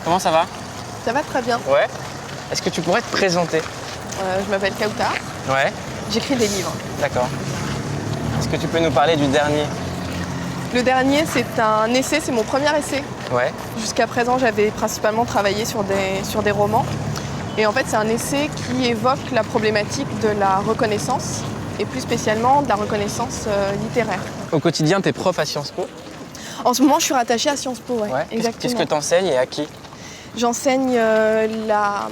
Comment ça va? Ça va très bien. Ouais. Est-ce que tu pourrais te présenter? Je m'appelle Kauta. Ouais. J'écris des livres. D'accord. Est-ce que tu peux nous parler du dernier? Le dernier, c'est un essai, c'est mon premier essai. Ouais. Jusqu'à présent, j'avais principalement travaillé sur des romans. Et en fait, c'est un essai qui évoque la problématique de la reconnaissance, et plus spécialement de la reconnaissance littéraire. Au quotidien, t'es prof à Sciences Po? En ce moment, je suis rattachée à Sciences Po, ouais. Exactement. Qu'est-ce que tu enseignes et à qui? J'enseigne la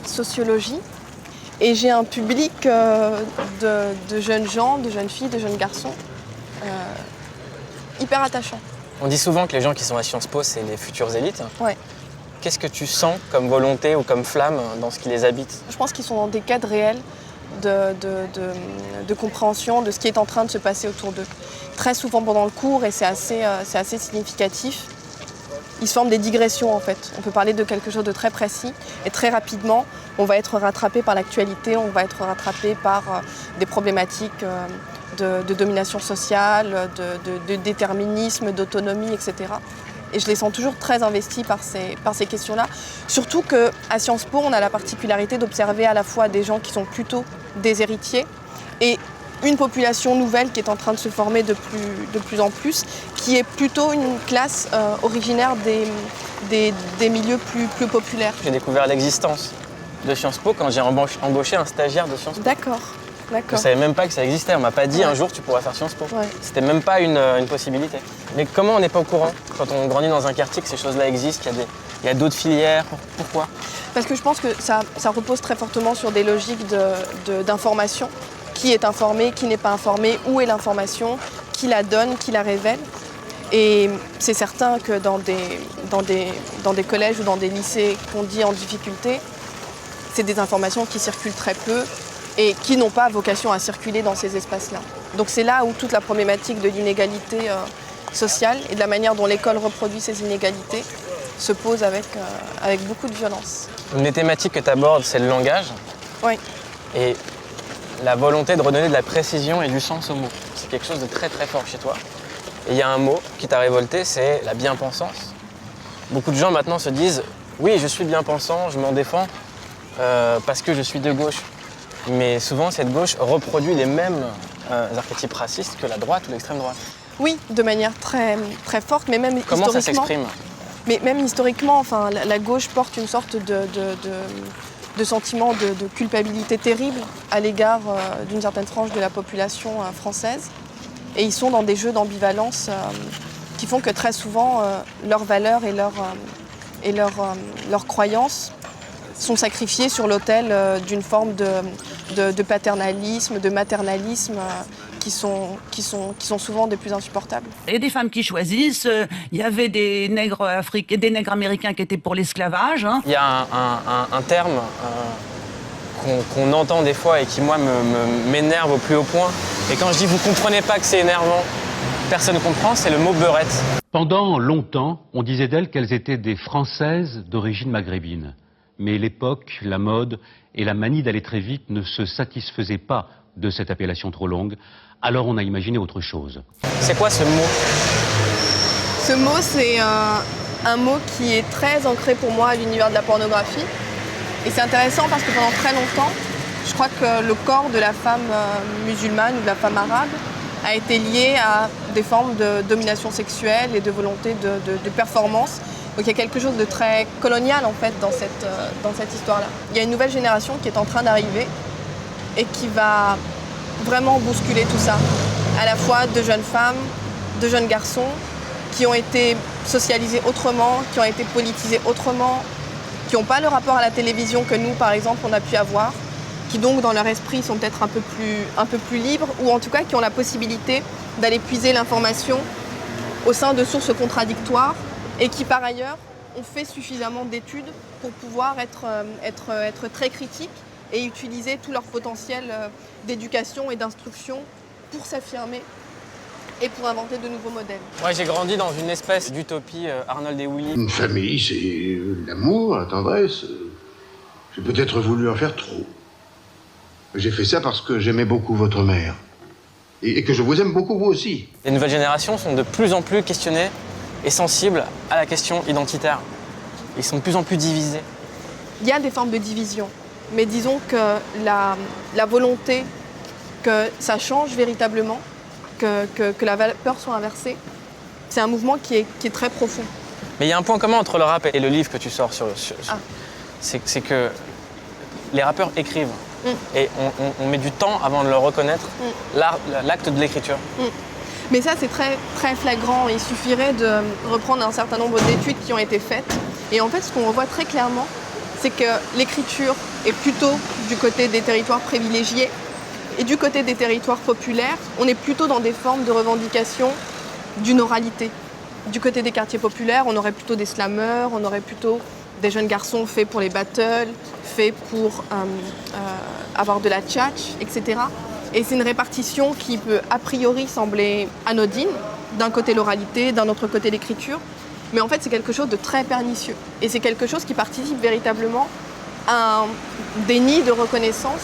sociologie et j'ai un public de jeunes gens, de jeunes filles, de jeunes garçons hyper attachant. On dit souvent que les gens qui sont à Sciences Po, c'est les futures élites. Ouais. Qu'est-ce que tu sens comme volonté ou comme flamme dans ce qui les habite? Je pense qu'ils sont dans des cadres réels de compréhension de ce qui est en train de se passer autour d'eux. Très souvent pendant le cours, et c'est assez significatif, ils se forment des digressions en fait. On peut parler de quelque chose de très précis et très rapidement, on va être rattrapé par l'actualité, on va être rattrapé par des problématiques de domination sociale, de déterminisme, d'autonomie, etc. Et je les sens toujours très investis par ces questions-là. Surtout qu'à Sciences Po, on a la particularité d'observer à la fois des gens qui sont plutôt des héritiers et une population nouvelle qui est en train de se former de plus en plus, qui est plutôt une classe originaire des milieux plus populaires. J'ai découvert l'existence de Sciences Po quand j'ai embauché un stagiaire de Sciences Po. D'accord. Je ne savais même pas que ça existait, on m'a pas dit un jour tu pourras faire Sciences Po. Ouais. C'était même pas une possibilité. Mais comment on n'est pas au courant quand on grandit dans un quartier que ces choses-là existent, qu'il y a d'autres filières? Pourquoi? Parce que je pense que ça repose très fortement sur des logiques d'information. Qui est informé, qui n'est pas informé, où est l'information, qui la donne, qui la révèle. Et c'est certain que dans des collèges ou dans des lycées qu'on dit en difficulté, c'est des informations qui circulent très peu et qui n'ont pas vocation à circuler dans ces espaces-là. Donc c'est là où toute la problématique de l'inégalité sociale et de la manière dont l'école reproduit ces inégalités se pose avec beaucoup de violence. Une des thématiques que tu abordes, c'est le langage. Oui. Et la volonté de redonner de la précision et du sens aux mots. C'est quelque chose de très très fort chez toi. Et il y a un mot qui t'a révolté, c'est la bien-pensance. Beaucoup de gens maintenant se disent « Oui, je suis bien-pensant, je m'en défends parce que je suis de gauche ». Mais souvent, cette gauche reproduit les mêmes archétypes racistes que la droite ou l'extrême droite. Oui, de manière très, très forte, mais même Comment historiquement. ça s'exprime? Mais même historiquement, enfin, la gauche porte une sorte de sentiment de culpabilité terrible à l'égard d'une certaine frange de la population française. Et ils sont dans des jeux d'ambivalence qui font que très souvent, leurs valeurs et leurs croyances sont sacrifiées sur l'autel d'une forme de paternalisme, de maternalisme qui sont souvent des plus insupportables. Et des femmes qui choisissent, il y avait des nègres africains, des nègres américains qui étaient pour l'esclavage. Hein. Il y a un terme qu'on entend des fois et qui, moi, m'énerve au plus haut point. Et quand je dis « vous comprenez pas que c'est énervant », personne ne comprend, c'est le mot « beurette ». Pendant longtemps, on disait d'elles qu'elles étaient des Françaises d'origine maghrébine. Mais l'époque, la mode et la manie d'aller très vite ne se satisfaisaient pas de cette appellation trop longue. Alors on a imaginé autre chose. C'est quoi ce mot? Ce mot, c'est un mot qui est très ancré pour moi à l'univers de la pornographie. Et c'est intéressant parce que pendant très longtemps, je crois que le corps de la femme musulmane ou de la femme arabe a été lié à des formes de domination sexuelle et de volonté de performance. Donc il y a quelque chose de très colonial en fait dans cette histoire-là. Il y a une nouvelle génération qui est en train d'arriver et qui va vraiment bousculer tout ça. À la fois de jeunes femmes, de jeunes garçons qui ont été socialisés autrement, qui ont été politisés autrement, qui n'ont pas le rapport à la télévision que nous, par exemple, on a pu avoir, qui donc dans leur esprit sont peut-être un peu plus libres, ou en tout cas qui ont la possibilité d'aller puiser l'information au sein de sources contradictoires et qui par ailleurs ont fait suffisamment d'études pour pouvoir être très critiques et utiliser tout leur potentiel d'éducation et d'instruction pour s'affirmer et pour inventer de nouveaux modèles. Moi, j'ai grandi dans une espèce d'utopie Arnold et Willy. Une famille, c'est l'amour, la tendresse. J'ai peut-être voulu en faire trop. J'ai fait ça parce que j'aimais beaucoup votre mère. Et que je vous aime beaucoup, vous aussi. Les nouvelles générations sont de plus en plus questionnées et sensibles à la question identitaire. Ils sont de plus en plus divisés. Il y a des formes de division, mais disons que la volonté que ça change véritablement, que la vapeur soit inversée, c'est un mouvement qui est très profond. Mais il y a un point commun entre le rap et le livre que tu sors c'est que les rappeurs écrivent. Et on met du temps avant de le reconnaître, l'acte de l'écriture. Mais ça, c'est très, très flagrant. Il suffirait de reprendre un certain nombre d'études qui ont été faites. Et en fait, ce qu'on voit très clairement, c'est que l'écriture est plutôt du côté des territoires privilégiés. Et du côté des territoires populaires, on est plutôt dans des formes de revendication d'une oralité. Du côté des quartiers populaires, on aurait plutôt des slammeurs, on aurait plutôt des jeunes garçons faits pour les battles, faits pour avoir de la tchatch, etc. Et c'est une répartition qui peut a priori sembler anodine, d'un côté l'oralité, d'un autre côté l'écriture, mais en fait c'est quelque chose de très pernicieux. Et c'est quelque chose qui participe véritablement à un déni de reconnaissance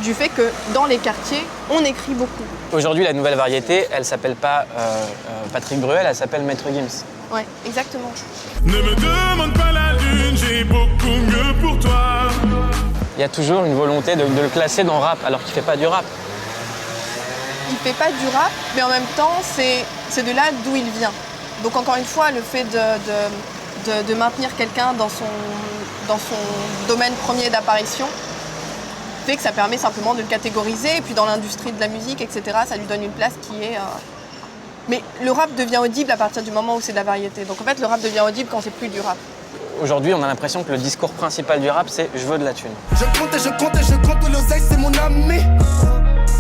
du fait que dans les quartiers, on écrit beaucoup. Aujourd'hui, la nouvelle variété, elle s'appelle pas Patrick Bruel, elle s'appelle Maître Gims. Ouais, exactement. Ne me demande pas la lune, j'ai beaucoup mieux pour toi. Il y a toujours une volonté de le classer dans rap, alors qu'il fait pas du rap. Il fait pas du rap, mais en même temps, c'est de là d'où il vient. Donc encore une fois, le fait de maintenir quelqu'un dans son domaine premier d'apparition fait que ça permet simplement de le catégoriser. Et puis dans l'industrie de la musique, etc., ça lui donne une place qui est... Mais le rap devient audible à partir du moment où c'est de la variété. Donc en fait, le rap devient audible quand c'est plus du rap. Aujourd'hui, on a l'impression que le discours principal du rap, c'est « je veux de la thune ». Je compte et je compte et je compte, l'oseille c'est mon ami.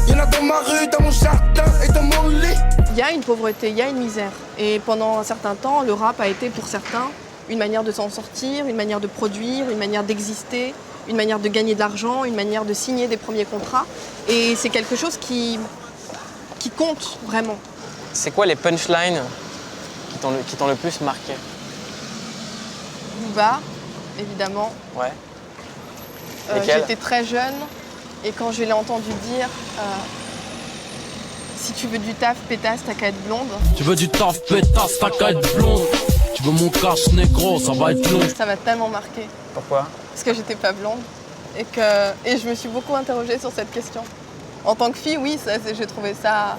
Y'en a dans ma rue, dans mon jardin et dans mon lit. Il y a une pauvreté, il y a une misère. Et pendant un certain temps, le rap a été pour certains une manière de s'en sortir, une manière de produire, une manière d'exister, une manière de gagner de l'argent, une manière de signer des premiers contrats. Et c'est quelque chose qui compte vraiment. C'est quoi les punchlines qui t'ont le plus marqué? Booba, évidemment. Ouais. J'étais très jeune et quand je l'ai entendu dire si tu veux du taf, pétasse, t'as qu'à être blonde. Tu veux du taf, pétasse, t'as qu'à être blonde. Tu veux mon cash négro, ça va être long. Ça m'a tellement marqué. Pourquoi? Parce que j'étais pas blonde et je me suis beaucoup interrogée sur cette question. En tant que fille, oui, j'ai trouvé ça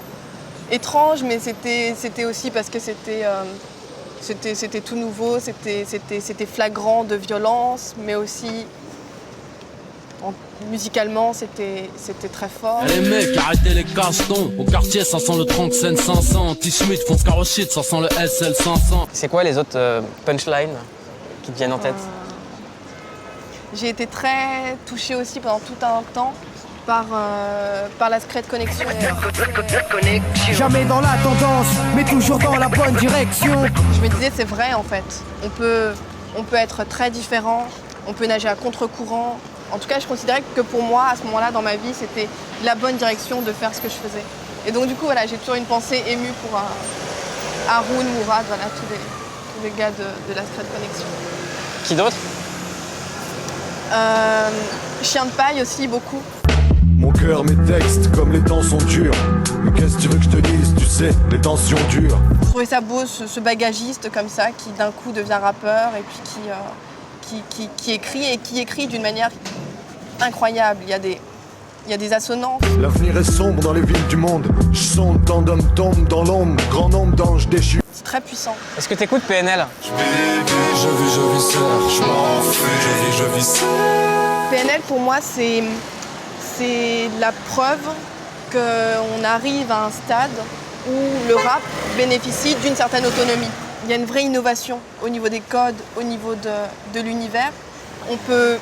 étrange, mais c'était aussi parce que c'était tout nouveau, c'était flagrant de violence, mais aussi musicalement c'était très fort. Les mecs, arrêtez les castons. Au quartier, ça sent le Tranxen 500. T-Schmidt, fonce carochite, ça sent le SL 500. C'est quoi les autres punchlines qui te viennent en tête? J'ai été très touchée aussi pendant tout un temps par la Secret Connection. Jamais dans la tendance, mais toujours dans la bonne direction. Je me disais, c'est vrai en fait. On peut être très différent, on peut nager à contre-courant. En tout cas, je considérais que pour moi, à ce moment-là, dans ma vie, c'était la bonne direction de faire ce que je faisais. Et donc du coup, voilà, j'ai toujours une pensée émue pour Haroun, Mourad, voilà, tous les gars de la Secret Connection. Qui d'autre? Chien de paille aussi, beaucoup. Mon cœur, mes textes, comme les temps sont durs. Mais qu'est-ce que tu veux que je te dise? Tu sais, les tensions durent. Je trouvais ça beau, ce bagagiste comme ça, qui d'un coup devient rappeur et puis qui écrit et qui écrit d'une manière incroyable. Il y a des assonances. L'avenir est sombre dans les villes du monde. Je sens tant d'hommes tombent dans l'ombre. Grand nombre d'anges déchus. C'est très puissant. Est-ce que t'écoutes PNL? Je vis, sœur, je m'en fous. Je vis, PNL pour moi c'est la preuve qu'on arrive à un stade où le rap bénéficie d'une certaine autonomie. Il y a une vraie innovation au niveau des codes, au niveau de l'univers. On peut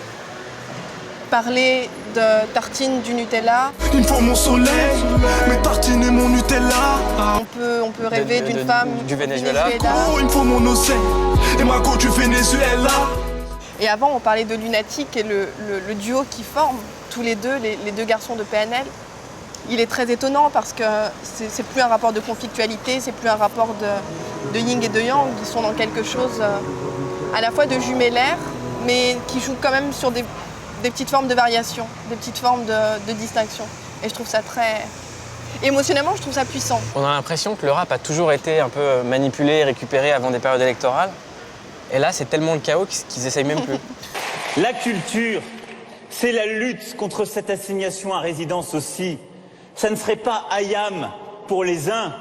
parler de tartines du Nutella. Une fois mon soleil, mes tartines et mon Nutella. On peut rêver d'une femme du Venezuela. Oh, une fois mon océan et ma côte du Venezuela. Et avant, on parlait de Lunatic et le duo qui forme tous les deux, les deux garçons de PNL. Il est très étonnant parce que c'est plus un rapport de conflictualité, c'est plus un rapport de yin et de yang. Ils sont dans quelque chose à la fois de jumellaire, mais qui joue quand même sur des petites formes de variation, des petites formes de distinction. Et je trouve ça très, émotionnellement, je trouve ça puissant. On a l'impression que le rap a toujours été un peu manipulé, récupéré avant des périodes électorales. Et là, c'est tellement le chaos qu'ils essayent même plus. La culture, c'est la lutte contre cette assignation à résidence aussi. Ça ne serait pas Ayam pour les uns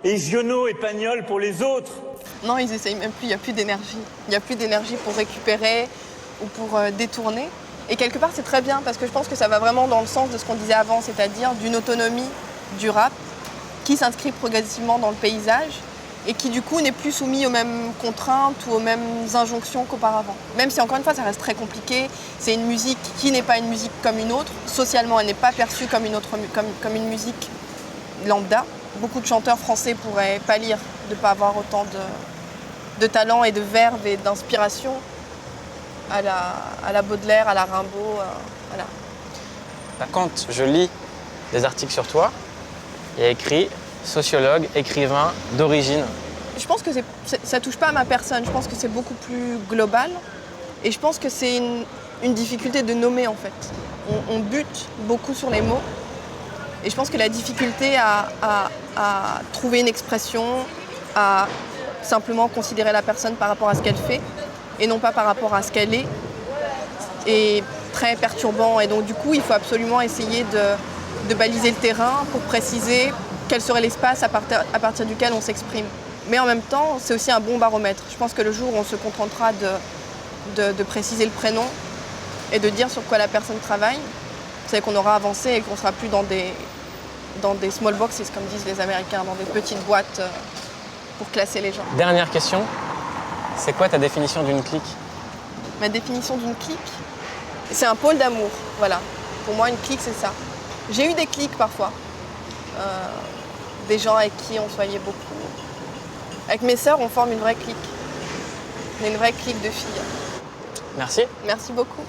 et Giono et Pagnol pour les autres. Non, ils essayent même plus, il n'y a plus d'énergie. Il n'y a plus d'énergie pour récupérer ou pour détourner. Et quelque part, c'est très bien parce que je pense que ça va vraiment dans le sens de ce qu'on disait avant, c'est-à-dire d'une autonomie du rap qui s'inscrit progressivement dans le paysage et qui du coup n'est plus soumis aux mêmes contraintes ou aux mêmes injonctions qu'auparavant. Même si encore une fois ça reste très compliqué, c'est une musique qui n'est pas une musique comme une autre, socialement elle n'est pas perçue comme comme une musique lambda. Beaucoup de chanteurs français pourraient pâlir de ne pas avoir autant de talent et de verve et d'inspiration à la Baudelaire, à la Rimbaud, voilà. Quand je lis des articles sur toi, il y a écrit sociologue, écrivain d'origine. Je pense que ça touche pas à ma personne, je pense que c'est beaucoup plus global et je pense que c'est une difficulté de nommer en fait. On bute beaucoup sur les mots et je pense que la difficulté à trouver une expression, à simplement considérer la personne par rapport à ce qu'elle fait et non pas par rapport à ce qu'elle est très perturbant et donc du coup il faut absolument essayer de baliser le terrain pour préciser quel serait l'espace à partir duquel on s'exprime. Mais en même temps, c'est aussi un bon baromètre. Je pense que le jour où on se contentera de préciser le prénom et de dire sur quoi la personne travaille, c'est qu'on aura avancé et qu'on ne sera plus dans des small boxes, comme disent les Américains, dans des petites boîtes pour classer les gens. Dernière question, c'est quoi ta définition d'une clique? Ma définition d'une clique, c'est un pôle d'amour, voilà. Pour moi, une clique, c'est ça. J'ai eu des cliques parfois. Des gens avec qui on se voyait beaucoup. Avec mes sœurs, on forme une vraie clique. On est une vraie clique de filles. Merci. Merci beaucoup.